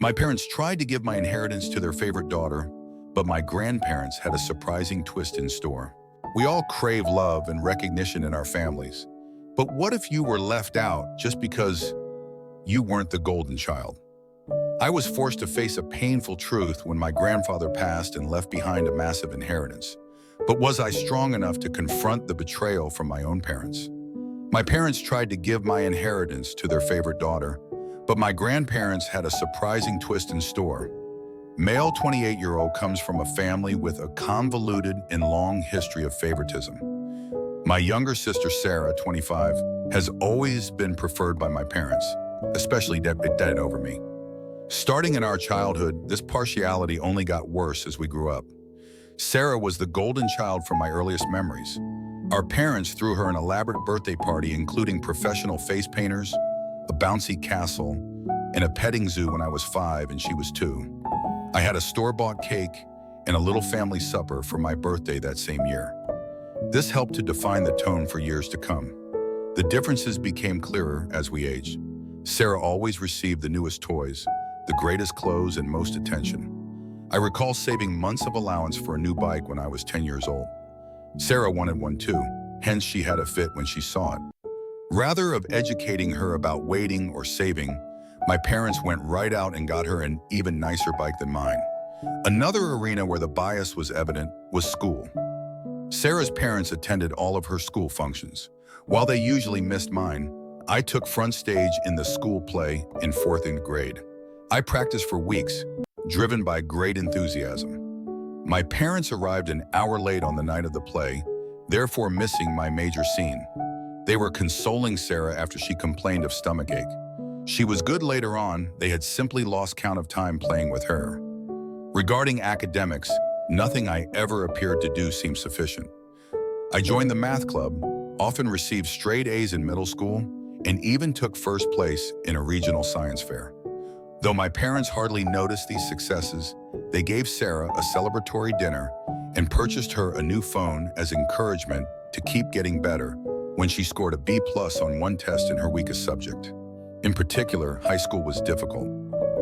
My parents tried to give my inheritance to their favorite daughter, but my grandparents had a surprising twist in store. We all crave love and recognition in our families. But what if you were left out just because you weren't the golden child? I was forced to face a painful truth when my grandfather passed and left behind a massive inheritance. But was I strong enough to confront the betrayal from my own parents? My parents tried to give my inheritance to their favorite daughter, but my grandparents had a surprising twist in store. Male 28-year-old comes from a family with a convoluted and long history of favoritism. My younger sister, Sarah, 25, has always been preferred by my parents, especially dead over me. Starting in our childhood, this partiality only got worse as we grew up. Sarah was the golden child from my earliest memories. Our parents threw her an elaborate birthday party, including professional face painters, a bouncy castle, and a petting zoo when I was 5 and she was 2. I had a store-bought cake and a little family supper for my birthday that same year. This helped to define the tone for years to come. The differences became clearer as we aged. Sarah always received the newest toys, the greatest clothes, and most attention. I recall saving months of allowance for a new bike when I was 10 years old. Sarah wanted one too, hence she had a fit when she saw it. Rather of educating her about waiting or saving, my parents went right out and got her an even nicer bike than mine. Another arena where the bias was evident was school. Sarah's parents attended all of her school functions. While they usually missed mine, I took front stage in the school play in 4th grade. I practiced for weeks, driven by great enthusiasm. My parents arrived an hour late on the night of the play, therefore missing my major scene. They were consoling Sarah after she complained of stomachache. She was good later on, they had simply lost count of time playing with her. Regarding academics, nothing I ever appeared to do seemed sufficient. I joined the math club, often received straight A's in middle school, and even took first place in a regional science fair. Though my parents hardly noticed these successes, they gave Sarah a celebratory dinner and purchased her a new phone as encouragement to keep getting better when she scored a B+ on one test in her weakest subject. In particular, high school was difficult.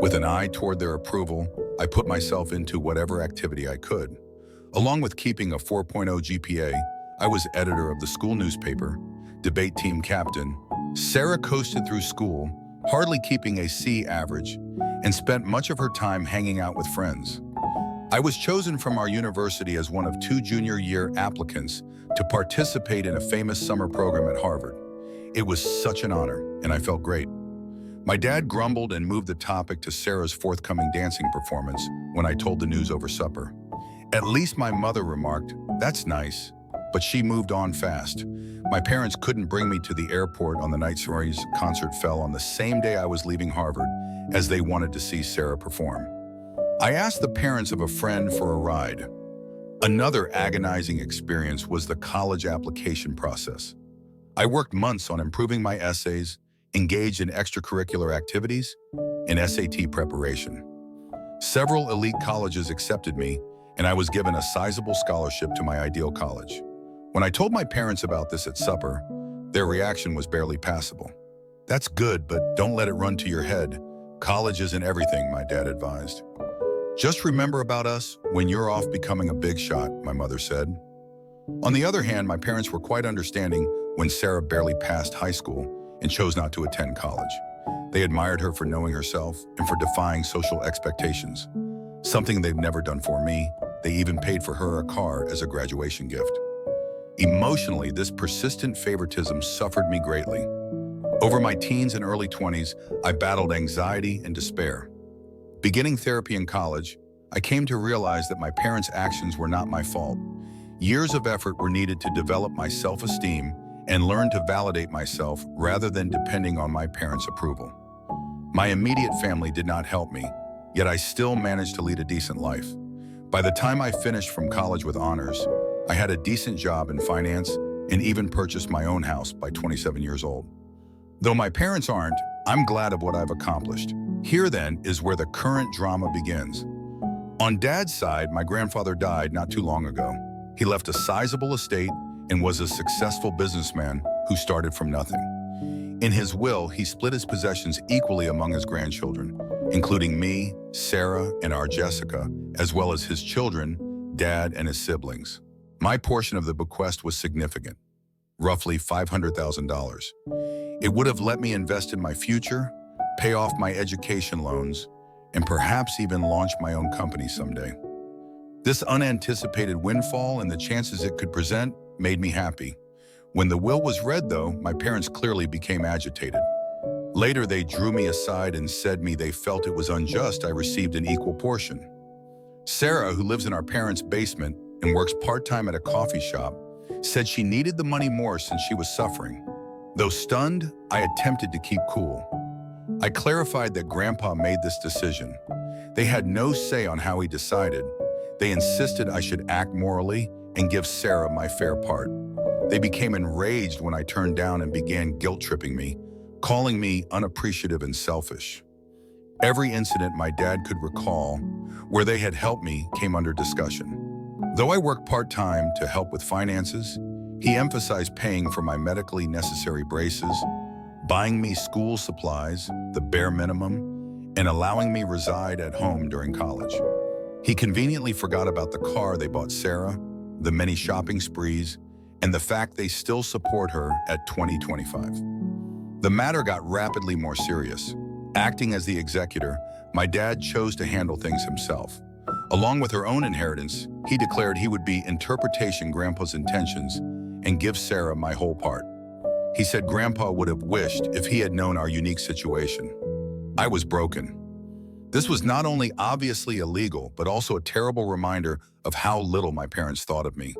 With an eye toward their approval, I put myself into whatever activity I could. Along with keeping a 4.0 GPA, I was editor of the school newspaper, debate team captain. Sarah coasted through school, hardly keeping a C average, and spent much of her time hanging out with friends. I was chosen from our university as one of 2 junior year applicants to participate in a famous summer program at Harvard. It was such an honor, and I felt great. My dad grumbled and moved the topic to Sarah's forthcoming dancing performance when I told the news over supper. At least my mother remarked, "That's nice," but she moved on fast. My parents couldn't bring me to the airport on the night Sarah's concert fell on the same day I was leaving Harvard, as they wanted to see Sarah perform. I asked the parents of a friend for a ride. Another agonizing experience was the college application process. I worked months on improving my essays, engaged in extracurricular activities, and SAT preparation. Several elite colleges accepted me, and I was given a sizable scholarship to my ideal college. When I told my parents about this at supper, their reaction was barely passable. "That's good, but don't let it run to your head. College isn't everything," my dad advised. "Just remember about us when you're off becoming a big shot," my mother said. On the other hand, my parents were quite understanding when Sarah barely passed high school and chose not to attend college. They admired her for knowing herself and for defying social expectations, something they've never done for me. They even paid for her a car as a graduation gift. Emotionally, this persistent favoritism suffered me greatly. Over my teens and early 20s, I battled anxiety and despair. Beginning therapy in college, I came to realize that my parents' actions were not my fault. Years of effort were needed to develop my self-esteem and learn to validate myself rather than depending on my parents' approval. My immediate family did not help me, yet I still managed to lead a decent life. By the time I finished from college with honors, I had a decent job in finance and even purchased my own house by 27 years old. Though my parents aren't, I'm glad of what I've accomplished. Here then is where the current drama begins. On Dad's side, my grandfather died not too long ago. He left a sizable estate and was a successful businessman who started from nothing. In his will, he split his possessions equally among his grandchildren. including me, Sarah, and our Jessica, as well as his children, Dad, and his siblings. My portion of the bequest was significant, roughly $500,000. It would have let me invest in my future, pay off my education loans, and perhaps even launch my own company someday. This unanticipated windfall and the chances it could present made me happy. When the will was read, though, my parents clearly became agitated. Later, they drew me aside and said they felt it was unjust I received an equal portion. Sarah, who lives in our parents' basement and works part-time at a coffee shop, said she needed the money more since she was suffering. Though stunned, I attempted to keep cool. I clarified that Grandpa made this decision. They had no say on how he decided. They insisted I should act morally and give Sarah my fair part. They became enraged when I turned down and began guilt-tripping me, calling me unappreciative and selfish. Every incident my dad could recall where they had helped me came under discussion. Though I worked part-time to help with finances, he emphasized paying for my medically necessary braces, buying me school supplies, the bare minimum, and allowing me reside at home during college. He conveniently forgot about the car they bought Sarah, the many shopping sprees, and the fact they still support her at 2025. The matter got rapidly more serious. Acting as the executor, my dad chose to handle things himself. Along with her own inheritance, he declared he would be interpreting Grandpa's intentions and give Sarah my whole part. He said Grandpa would have wished if he had known our unique situation. I was broken. This was not only obviously illegal, but also a terrible reminder of how little my parents thought of me.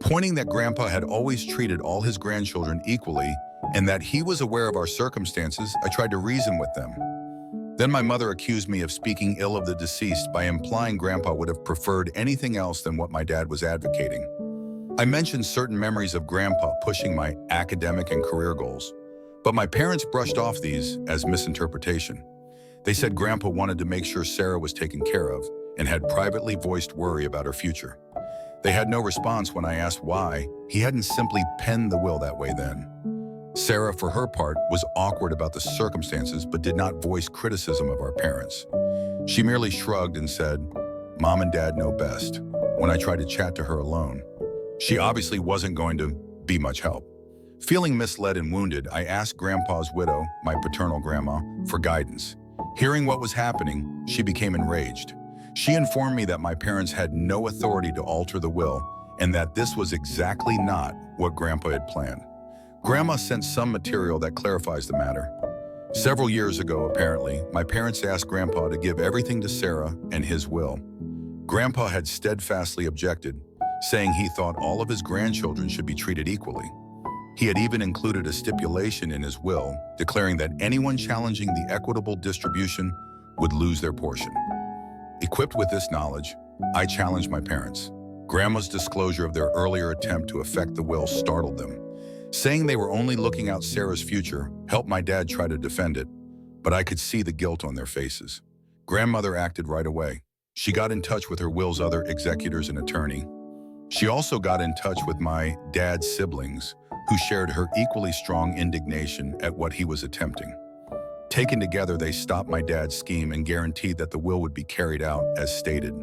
Pointing that Grandpa had always treated all his grandchildren equally and that he was aware of our circumstances, I tried to reason with them. Then my mother accused me of speaking ill of the deceased by implying Grandpa would have preferred anything else than what my dad was advocating. I mentioned certain memories of Grandpa pushing my academic and career goals, but my parents brushed off these as misinterpretation. They said Grandpa wanted to make sure Sarah was taken care of and had privately voiced worry about her future. They had no response when I asked why he hadn't simply penned the will that way then. Sarah, for her part, was awkward about the circumstances but did not voice criticism of our parents. She merely shrugged and said, "Mom and Dad know best," when I tried to chat to her alone. She obviously wasn't going to be much help. Feeling misled and wounded, I asked Grandpa's widow, my paternal grandma, for guidance. Hearing what was happening, she became enraged. She informed me that my parents had no authority to alter the will and that this was exactly not what Grandpa had planned. Grandma sent some material that clarifies the matter. Several years ago, apparently, my parents asked Grandpa to give everything to Sarah and his will. Grandpa had steadfastly objected, saying he thought all of his grandchildren should be treated equally. He had even included a stipulation in his will, declaring that anyone challenging the equitable distribution would lose their portion. Equipped with this knowledge, I challenged my parents. Grandma's disclosure of their earlier attempt to affect the will startled them. Saying they were only looking out Sarah's future helped my dad try to defend it, but I could see the guilt on their faces. Grandmother acted right away. She got in touch with her will's other executors and attorney. She also got in touch with my dad's siblings, who shared her equally strong indignation at what he was attempting. Taken together, they stopped my dad's scheme and guaranteed that the will would be carried out as stated.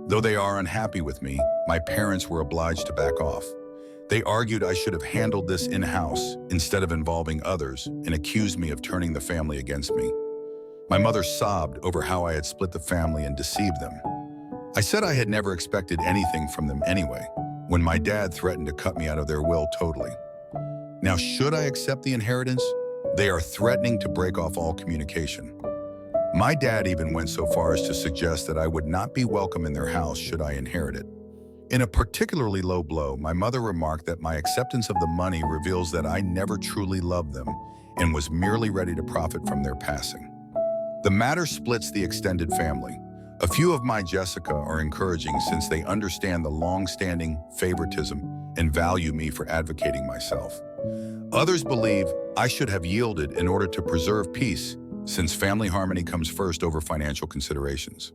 Though they are unhappy with me, my parents were obliged to back off. They argued I should have handled this in-house instead of involving others and accused me of turning the family against me. My mother sobbed over how I had split the family and deceived them. I said I had never expected anything from them anyway, when my dad threatened to cut me out of their will totally. Now, should I accept the inheritance? They are threatening to break off all communication. My dad even went so far as to suggest that I would not be welcome in their house should I inherit it. In a particularly low blow, my mother remarked that my acceptance of the money reveals that I never truly loved them and was merely ready to profit from their passing. The matter splits the extended family. A few of my Jessica are encouraging since they understand the long-standing favoritism and value me for advocating myself. Others believe I should have yielded in order to preserve peace, since family harmony comes first over financial considerations.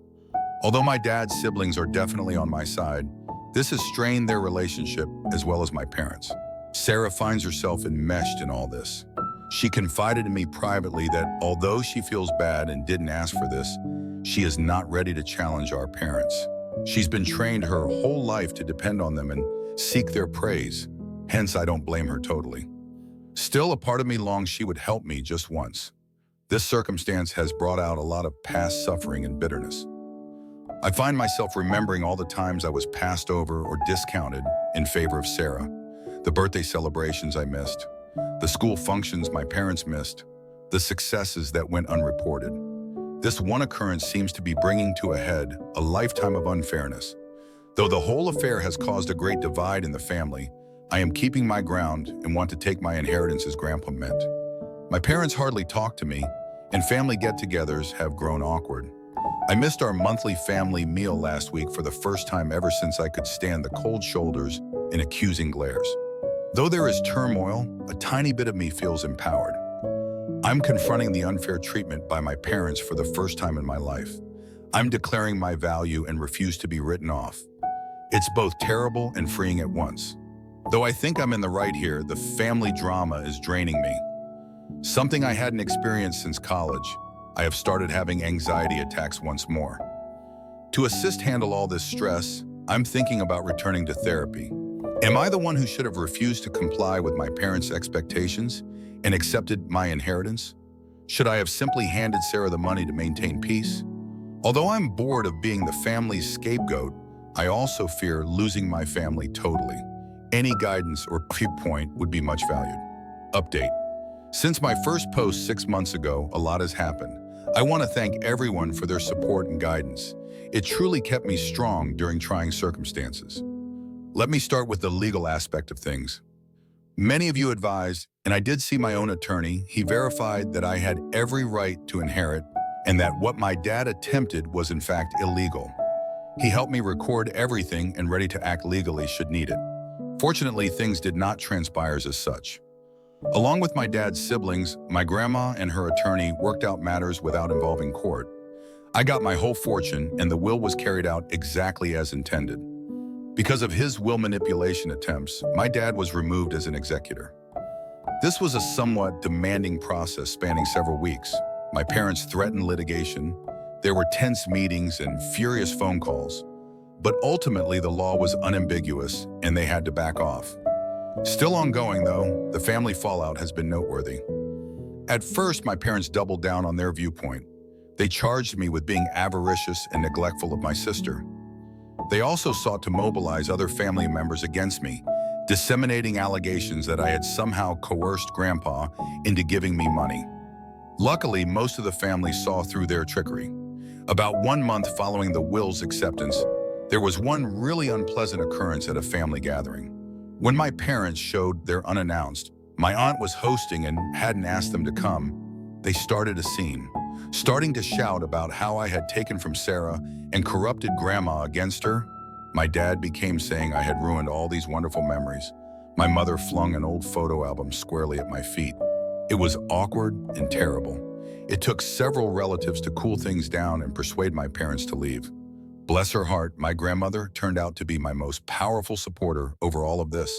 Although my dad's siblings are definitely on my side, this has strained their relationship as well as my parents. Sarah finds herself enmeshed in all this. She confided in me privately that although she feels bad and didn't ask for this, she is not ready to challenge our parents. She's been trained her whole life to depend on them and seek their praise. Hence, I don't blame her totally. Still, a part of me longs she would help me just once. This circumstance has brought out a lot of past suffering and bitterness. I find myself remembering all the times I was passed over or discounted in favor of Sarah, the birthday celebrations I missed, the school functions my parents missed, the successes that went unreported. This one occurrence seems to be bringing to a head a lifetime of unfairness. Though the whole affair has caused a great divide in the family, I am keeping my ground and want to take my inheritance as Grandpa meant. My parents hardly talk to me, and family get-togethers have grown awkward. I missed our monthly family meal last week for the first time ever since I could stand the cold shoulders and accusing glares. Though there is turmoil, a tiny bit of me feels empowered. I'm confronting the unfair treatment by my parents for the first time in my life. I'm declaring my value and refuse to be written off. It's both terrible and freeing at once. Though I think I'm in the right here, the family drama is draining me. Something I hadn't experienced since college. I have started having anxiety attacks once more. To assist handle all this stress, I'm thinking about returning to therapy. Am I the one who should have refused to comply with my parents' expectations and accepted my inheritance? Should I have simply handed Sarah the money to maintain peace? Although I'm bored of being the family's scapegoat, I also fear losing my family totally. Any guidance or viewpoint would be much valued. Update. Since my first post 6 months ago, a lot has happened. I want to thank everyone for their support and guidance. It truly kept me strong during trying circumstances. Let me start with the legal aspect of things. Many of you advised, and I did see my own attorney. He verified that I had every right to inherit and that what my dad attempted was in fact illegal. He helped me record everything and ready to act legally should need it. Fortunately, things did not transpire as such. Along with my dad's siblings, my grandma and her attorney worked out matters without involving court. I got my whole fortune and the will was carried out exactly as intended. Because of his will manipulation attempts, my dad was removed as an executor. This was a somewhat demanding process spanning several weeks. My parents threatened litigation. There were tense meetings and furious phone calls. But ultimately, the law was unambiguous and they had to back off. Still ongoing, though, the family fallout has been noteworthy. At first, my parents doubled down on their viewpoint. They charged me with being avaricious and neglectful of my sister. They also sought to mobilize other family members against me, disseminating allegations that I had somehow coerced Grandpa into giving me money. Luckily, most of the family saw through their trickery. About 1 month following the will's acceptance, there was one really unpleasant occurrence at a family gathering. When my parents showed there unannounced, my aunt was hosting and hadn't asked them to come. They started a scene, starting to shout about how I had taken from Sarah and corrupted Grandma against her. My dad became saying I had ruined all these wonderful memories. My mother flung an old photo album squarely at my feet. It was awkward and terrible. It took several relatives to cool things down and persuade my parents to leave. Bless her heart, my grandmother turned out to be my most powerful supporter over all of this.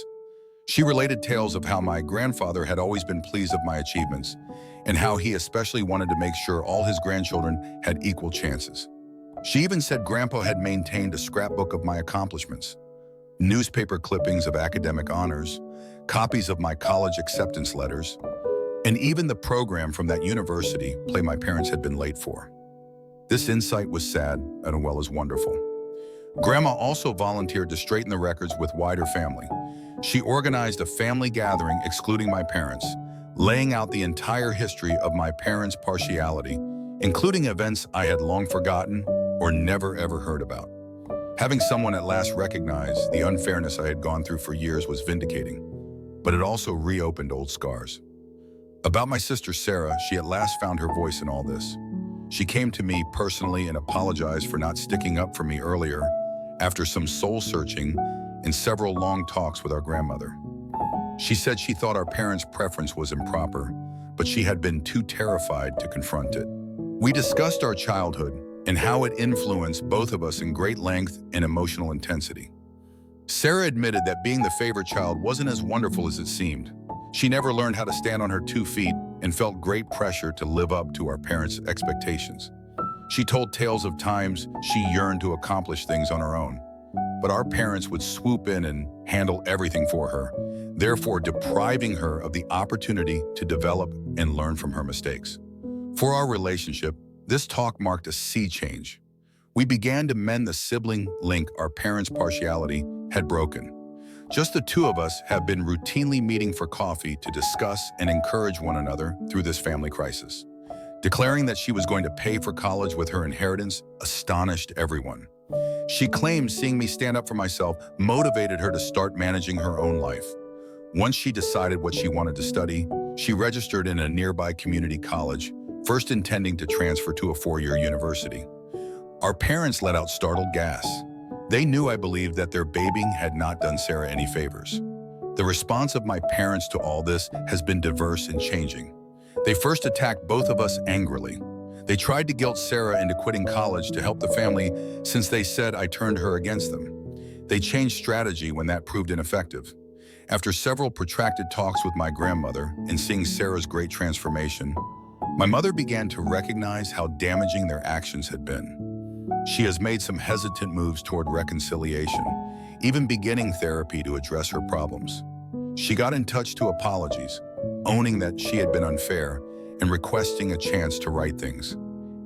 She related tales of how my grandfather had always been pleased of my achievements and how he especially wanted to make sure all his grandchildren had equal chances. She even said Grandpa had maintained a scrapbook of my accomplishments, newspaper clippings of academic honors, copies of my college acceptance letters, and even the program from that university play my parents had been late for. This insight was sad and as well as wonderful. Grandma also volunteered to straighten the records with wider family. She organized a family gathering excluding my parents, laying out the entire history of my parents' partiality, including events I had long forgotten or never ever heard about. Having someone at last recognize the unfairness I had gone through for years was vindicating, but it also reopened old scars. About my sister Sarah, she at last found her voice in all this. She came to me personally and apologized for not sticking up for me earlier after some soul-searching and several long talks with our grandmother. She said she thought our parents' preference was improper, but she had been too terrified to confront it. We discussed our childhood and how it influenced both of us in great length and emotional intensity. Sarah admitted that being the favorite child wasn't as wonderful as it seemed. She never learned how to stand on her 2 feet and felt great pressure to live up to our parents' expectations. She told tales of times she yearned to accomplish things on her own, but our parents would swoop in and handle everything for her, therefore depriving her of the opportunity to develop and learn from her mistakes. For our relationship, this talk marked a sea change. We began to mend the sibling link our parents' partiality had broken. Just the two of us have been routinely meeting for coffee to discuss and encourage one another through this family crisis. Declaring that she was going to pay for college with her inheritance astonished everyone. She claimed seeing me stand up for myself motivated her to start managing her own life. Once she decided what she wanted to study, she registered in a nearby community college, first intending to transfer to a 4-year university. Our parents let out startled gasps. They knew I believed that their babying had not done Sarah any favors. The response of my parents to all this has been diverse and changing. They first attacked both of us angrily. They tried to guilt Sarah into quitting college to help the family since they said I turned her against them. They changed strategy when that proved ineffective. After several protracted talks with my grandmother and seeing Sarah's great transformation, my mother began to recognize how damaging their actions had been. She has made some hesitant moves toward reconciliation, even beginning therapy to address her problems. She got in touch to apologies, owning that she had been unfair and requesting a chance to right things.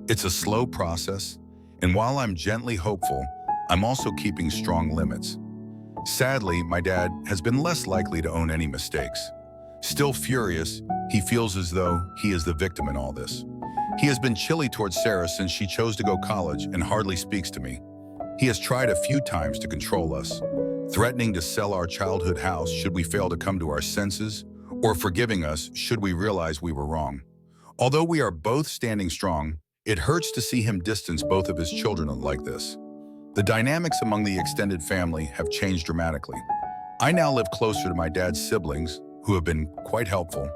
It's a slow process, and while I'm gently hopeful, I'm also keeping strong limits. Sadly, my dad has been less likely to own any mistakes. Still furious, he feels as though he is the victim in all this. He has been chilly towards Sarah since she chose to go to college and hardly speaks to me. He has tried a few times to control us, threatening to sell our childhood house should we fail to come to our senses, or forgiving us should we realize we were wrong. Although we are both standing strong, it hurts to see him distance both of his children like this. The dynamics among the extended family have changed dramatically. I now live closer to my dad's siblings, who have been quite helpful,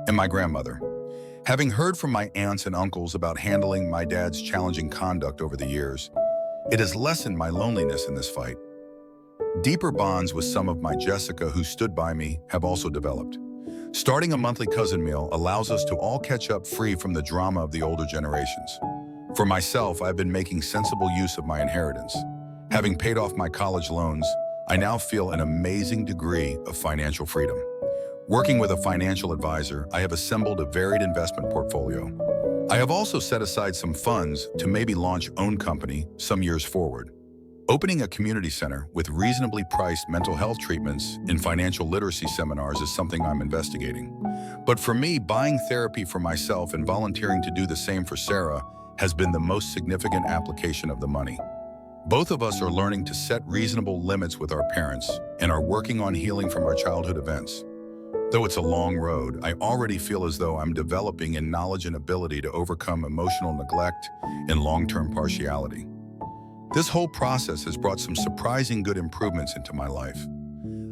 and my grandmother. Having heard from my aunts and uncles about handling my dad's challenging conduct over the years, it has lessened my loneliness in this fight. Deeper bonds with some of my Jessica who stood by me have also developed. Starting a monthly cousin meal allows us to all catch up free from the drama of the older generations. For myself, I've been making sensible use of my inheritance. Having paid off my college loans, I now feel an amazing degree of financial freedom. Working with a financial advisor, I have assembled a varied investment portfolio. I have also set aside some funds to maybe launch own company some years forward. Opening a community center with reasonably priced mental health treatments and financial literacy seminars is something I'm investigating. But for me, buying therapy for myself and volunteering to do the same for Sarah has been the most significant application of the money. Both of us are learning to set reasonable limits with our parents and are working on healing from our childhood events. Though it's a long road, I already feel as though I'm developing in knowledge and ability to overcome emotional neglect and long-term partiality. This whole process has brought some surprising good improvements into my life.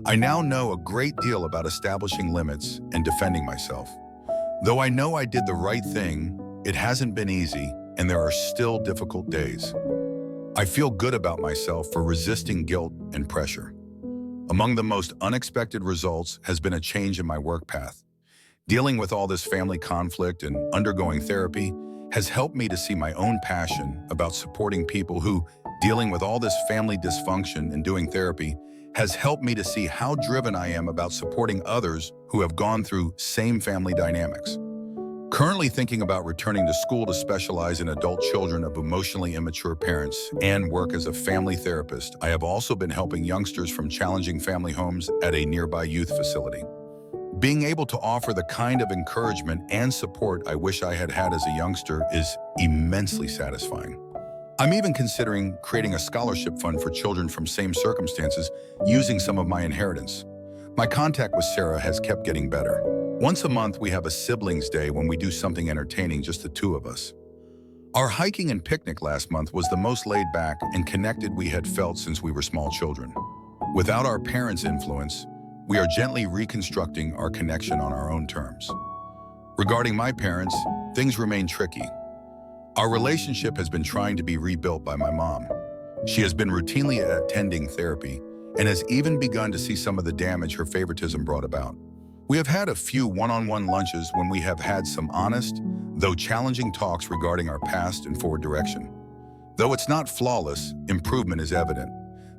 I now know a great deal about establishing limits and defending myself. Though I know I did the right thing, it hasn't been easy, and there are still difficult days. I feel good about myself for resisting guilt and pressure. Among the most unexpected results has been a change in my work path. Dealing with all this family conflict and undergoing therapy has helped me to see my own passion about supporting people who, dealing with all this family dysfunction and doing therapy, has helped me to see how driven I am about supporting others who have gone through same family dynamics. Currently thinking about returning to school to specialize in adult children of emotionally immature parents and work as a family therapist, I have also been helping youngsters from challenging family homes at a nearby youth facility. Being able to offer the kind of encouragement and support I wish I had had as a youngster is immensely satisfying. I'm even considering creating a scholarship fund for children from same circumstances using some of my inheritance. My contact with Sarah has kept getting better. Once a month, we have a siblings day when we do something entertaining, just the two of us. Our hiking and picnic last month was the most laid back and connected we had felt since we were small children. Without our parents' influence, we are gently reconstructing our connection on our own terms. Regarding my parents, things remain tricky. Our relationship has been trying to be rebuilt by my mom. She has been routinely attending therapy and has even begun to see some of the damage her favoritism brought about. We have had a few one-on-one lunches when we have had some honest, though challenging talks regarding our past and forward direction. Though it's not flawless, improvement is evident.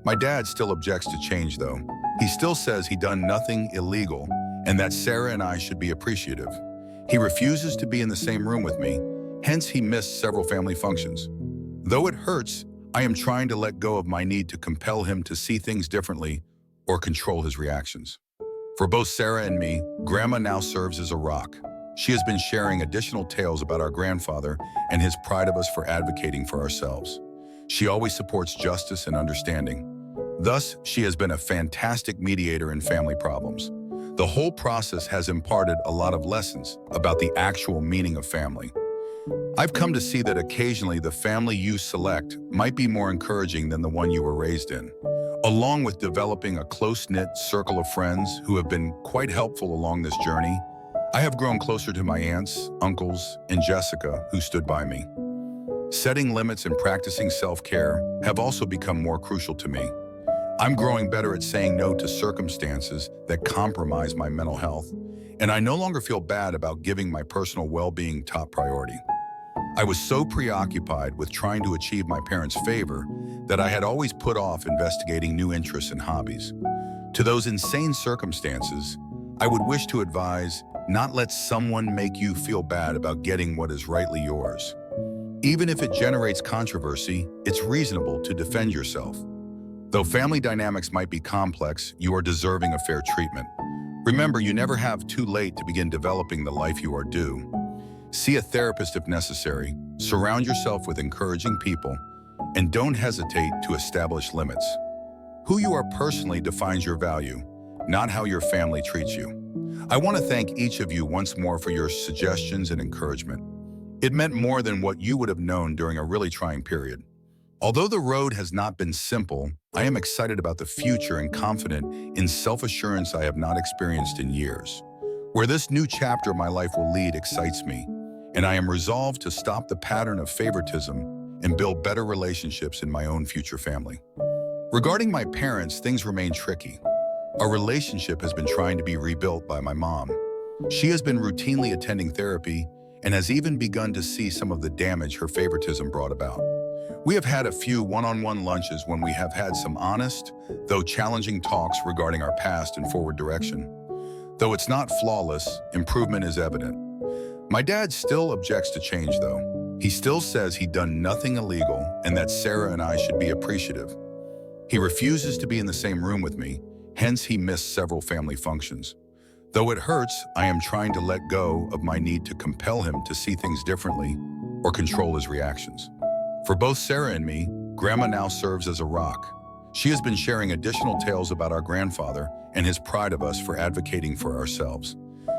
My dad still objects to change though. He still says he done nothing illegal and that Sarah and I should be appreciative. He refuses to be in the same room with me, hence he missed several family functions. Though it hurts, I am trying to let go of my need to compel him to see things differently or control his reactions. For both Sarah and me, Grandma now serves as a rock. She has been sharing additional tales about our grandfather and his pride of us for advocating for ourselves. She always supports justice and understanding. Thus, she has been a fantastic mediator in family problems. The whole process has imparted a lot of lessons about the actual meaning of family. I've come to see that occasionally the family you select might be more encouraging than the one you were raised in. Along with developing a close-knit circle of friends who have been quite helpful along this journey, I have grown closer to my aunts, uncles, and Jessica, who stood by me. Setting limits and practicing self-care have also become more crucial to me. I'm growing better at saying no to circumstances that compromise my mental health, and I no longer feel bad about giving my personal well-being top priority. I was so preoccupied with trying to achieve my parents' favor that I had always put off investigating new interests and hobbies. To those insane circumstances, I would wish to advise, not let someone make you feel bad about getting what is rightly yours. Even if it generates controversy, it's reasonable to defend yourself. Though family dynamics might be complex, you are deserving of fair treatment. Remember, you never have too late to begin developing the life you are due. See a therapist if necessary, surround yourself with encouraging people, and don't hesitate to establish limits. Who you are personally defines your value, not how your family treats you. I want to thank each of you once more for your suggestions and encouragement. It meant more than what you would have known during a really trying period. Although the road has not been simple, I am excited about the future and confident in self-assurance I have not experienced in years. Where this new chapter of my life will lead excites me, and I am resolved to stop the pattern of favoritism and build better relationships in my own future family. Regarding my parents, things remain tricky. Our relationship has been trying to be rebuilt by my mom. She has been routinely attending therapy and has even begun to see some of the damage her favoritism brought about. We have had a few one-on-one lunches when we have had some honest, though challenging talks regarding our past and forward direction. Though it's not flawless, improvement is evident. My dad still objects to change though. He still says he'd done nothing illegal and that Sarah and I should be appreciative. He refuses to be in the same room with me, hence he missed several family functions. Though it hurts, I am trying to let go of my need to compel him to see things differently or control his reactions. For both Sarah and me, Grandma now serves as a rock. She has been sharing additional tales about our grandfather and his pride of us for advocating for ourselves.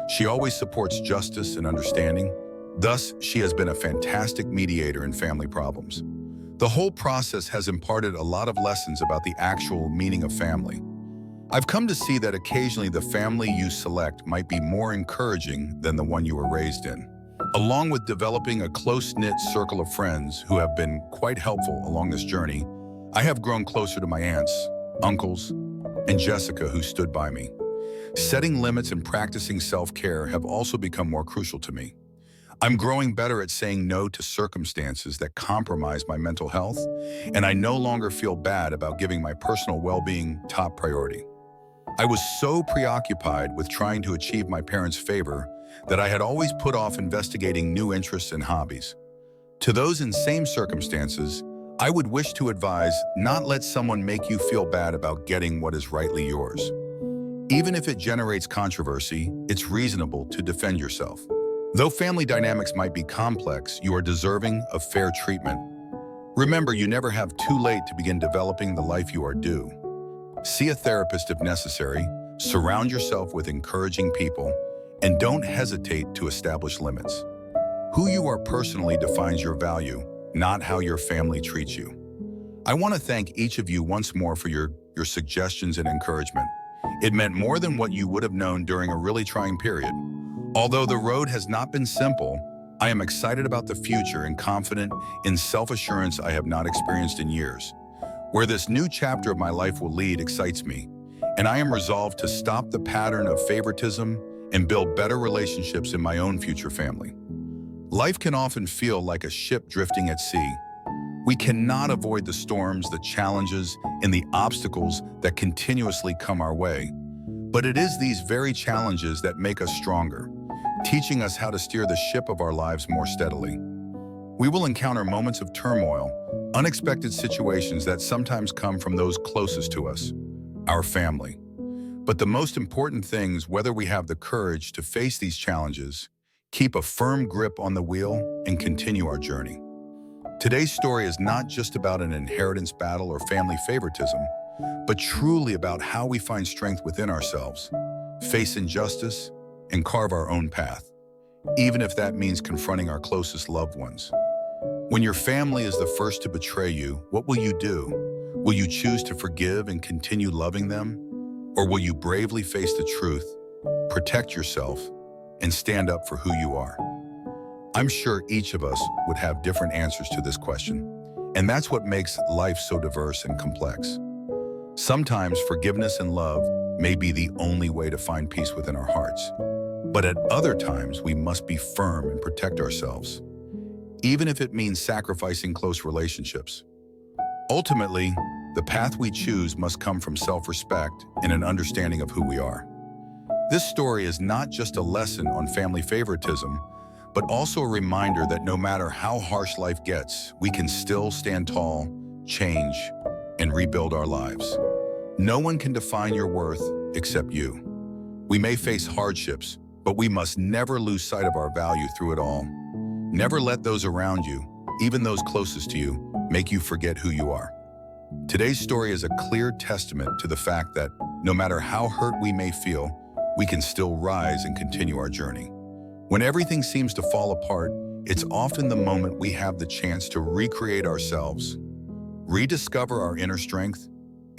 She always supports justice and understanding. Thus, she has been a fantastic mediator in family problems. The whole process has imparted a lot of lessons about the actual meaning of family. I've come to see that occasionally the family you select might be more encouraging than the one you were raised in. Along with developing a close-knit circle of friends who have been quite helpful along this journey, I have grown closer to my aunts, uncles, and Jessica, who stood by me. Setting limits and practicing self-care have also become more crucial to me. I'm growing better at saying no to circumstances that compromise my mental health, and I no longer feel bad about giving my personal well-being top priority. I was so preoccupied with trying to achieve my parents' favor that I had always put off investigating new interests and hobbies. To those in same circumstances, I would wish to advise, not let someone make you feel bad about getting what is rightly yours. Even if it generates controversy, it's reasonable to defend yourself. Though family dynamics might be complex, you are deserving of fair treatment. Remember, you never have too late to begin developing the life you are due. See a therapist if necessary, surround yourself with encouraging people, and don't hesitate to establish limits. Who you are personally defines your value, not how your family treats you. I want to thank each of you once more for your suggestions and encouragement. It meant more than what you would have known during a really trying period. Although the road has not been simple, I am excited about the future and confident in self-assurance I have not experienced in years. Where this new chapter of my life will lead excites me, and I am resolved to stop the pattern of favoritism and build better relationships in my own future family. Life can often feel like a ship drifting at sea. We cannot avoid the storms, the challenges, and the obstacles that continuously come our way. But it is these very challenges that make us stronger, teaching us how to steer the ship of our lives more steadily. We will encounter moments of turmoil, unexpected situations that sometimes come from those closest to us, our family. But the most important things, whether we have the courage to face these challenges, keep a firm grip on the wheel, and continue our journey. Today's story is not just about an inheritance battle or family favoritism, but truly about how we find strength within ourselves, face injustice, and carve our own path, even if that means confronting our closest loved ones. When your family is the first to betray you, what will you do? Will you choose to forgive and continue loving them? Or will you bravely face the truth, protect yourself, and stand up for who you are? I'm sure each of us would have different answers to this question, and that's what makes life so diverse and complex. Sometimes forgiveness and love may be the only way to find peace within our hearts, but at other times we must be firm and protect ourselves, even if it means sacrificing close relationships. Ultimately, the path we choose must come from self-respect and an understanding of who we are. This story is not just a lesson on family favoritism, but also a reminder that no matter how harsh life gets, we can still stand tall, change, and rebuild our lives. No one can define your worth except you. We may face hardships, but we must never lose sight of our value through it all. Never let those around you, even those closest to you, make you forget who you are. Today's story is a clear testament to the fact that no matter how hurt we may feel, we can still rise and continue our journey. When everything seems to fall apart, it's often the moment we have the chance to recreate ourselves, rediscover our inner strength,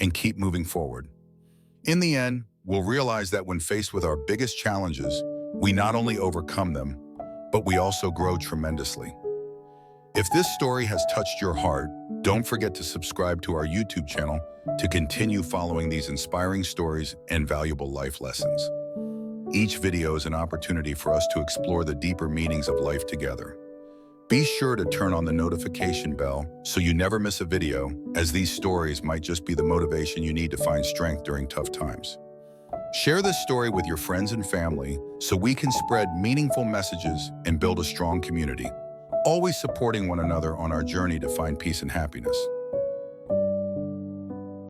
and keep moving forward. In the end, we'll realize that when faced with our biggest challenges, we not only overcome them, but we also grow tremendously. If this story has touched your heart, don't forget to subscribe to our YouTube channel to continue following these inspiring stories and valuable life lessons. Each video is an opportunity for us to explore the deeper meanings of life together. Be sure to turn on the notification bell so you never miss a video, as these stories might just be the motivation you need to find strength during tough times. Share this story with your friends and family so we can spread meaningful messages and build a strong community, always supporting one another on our journey to find peace and happiness.